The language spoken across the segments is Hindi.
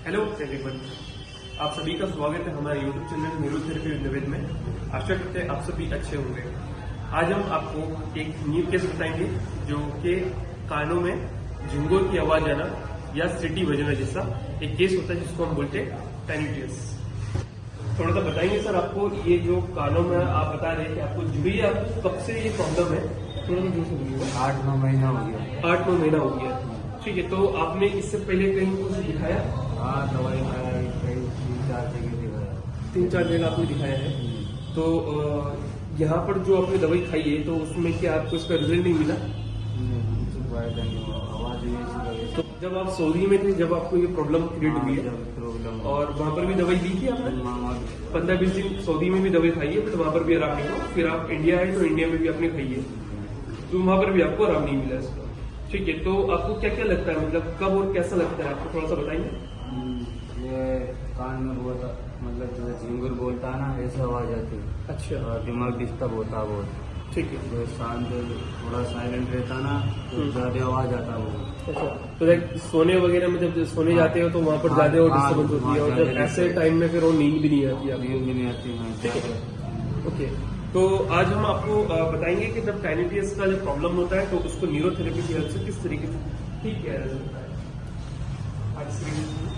हेलो एवरीवन, आप सभी का स्वागत है हमारे यूट्यूब चैनल न्यूरोथेरेपी विद निवेद में। आशा करते हैं आप सभी अच्छे होंगे। आज हम आपको एक न्यू केस बताएंगे जो कि कानों में झिंगुर की आवाज आना या सीटी बजना जैसा एक केस होता है जिसको हम बोलते हैं टैनिटियस। थोड़ा सा बताएंगे सर आपको, ये जो कानों में आप बता रहे हैं कि आपको जुड़ी है, आपको कब से ये प्रॉब्लम है? थोड़ा सा जोर से बोलिएगा। 8-9 महीना हो गया। 8-9 महीना हो गया, ठीक है। तो आपने इससे पहले कहीं कुछ दिखाया? हाँ, दवाई खाया, कई 3-4 जगह दिखाया। 3-4 जगह आपने दिखाया है। तो यहाँ पर जो आपने दवाई खाई है तो उसमें क्या आपको इसका रिजल्ट नहीं मिला? फायदा नहीं हुआ, आवाज नहीं सी तो जब आप सऊदी में थे, जब आपको ये प्रॉब्लम क्रिएट हुई है प्रॉब्लम और वहाँ पर भी दवाई ली थी आपने? 15-20 दिन सऊदी में भी दवाई खाई है, बट वहाँ पर भी आराम नहीं हुआ। फिर आप इंडिया आए तो इंडिया में भी आपने खाई है, तो वहाँ पर भी आपको आराम नहीं मिला इसका, ठीक है। तो आपको क्या क्या लगता है, मतलब कब और कैसा लगता है आपको, थोड़ा सा बताएंगे। ये कान में बहुत, मतलब जो झिंगुर बोलता है ना, ऐसे आवाज आती है। अच्छा, और दिमाग डिस्टर्ब होता है बहुत। ठीक है। जो शांत थोड़ा साइलेंट रहता ना तो ज्यादा आवाज आता है वो। अच्छा, तो लाइक सोने वगैरह में जब सोने जाते हो तो वहाँ पर ज्यादा और डिस्टर्बेंस होती है, और जब ऐसे टाइम में फिर वो नींद भी नहीं आती आपको? नींद भी नहीं आती है। ठीक है, ओके। तो आज हम आपको बताएंगे कि जब टैनिटियस का जो प्रॉब्लम होता है तो उसको न्यूरोथेरेपी की हेल्प से किस तरीके से ठीक किया जा सकता है। आज स्क्रीन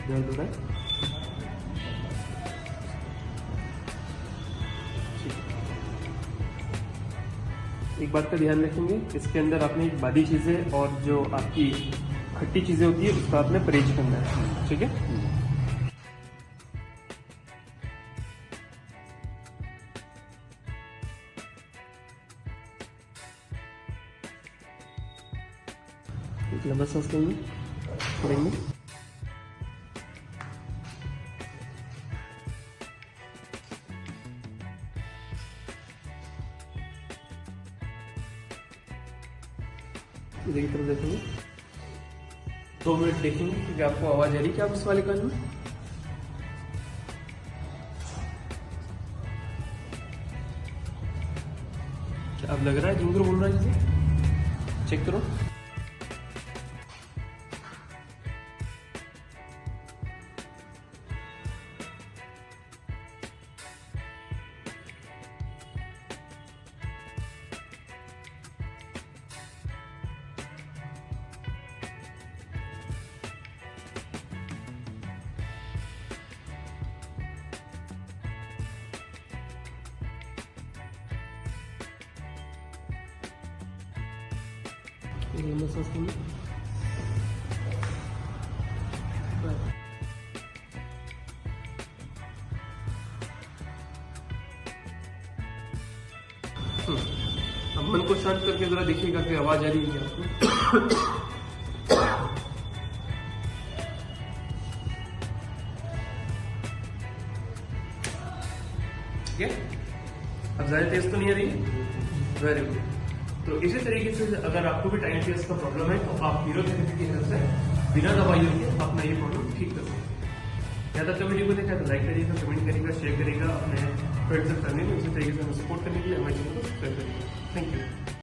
दर्द हो रहा है? एक बात का ध्यान रखेंगे, इसके अंदर आपने बादी चीजें और जो आपकी खट्टी चीजें होती है उसका आपने परहेज करना है, ठीक है। एक लंबा सांस लेंगे, छोड़ेंगे। इधर की तरफ देखेंगे, 2 मिनट देखेंगे क्योंकि आपको आवाज आ रही है क्या उस वाले कान में? क्या अब लग रहा है झिंगुर बोल रहा है जैसे? चेक करो। लंबा सांस लेंगे। अब मन को शांत करके जरा देखिएगा कि आवाज आ रही है आपको। ठीक है, अब ज्यादा तेज तो नहीं आ रही है? Very good. तो इसी तरीके से अगर आपको भी टैनिटियस का प्रॉब्लम है तो आप न्यूरोथेरेपी की हेल्प से बिना दवाइयों के अपना ये प्रॉब्लम ठीक कर सकते हैं। ज़्यादा तो वीडियो को देखा तो लाइक करिएगा, कमेंट करिएगा, शेयर करिएगा अपने फ्रेंड्स एंड फैमिली में। उसी तरीके से हमें सपोर्ट करने के लिए हमारे चैनल को सब्सक्राइब करिए।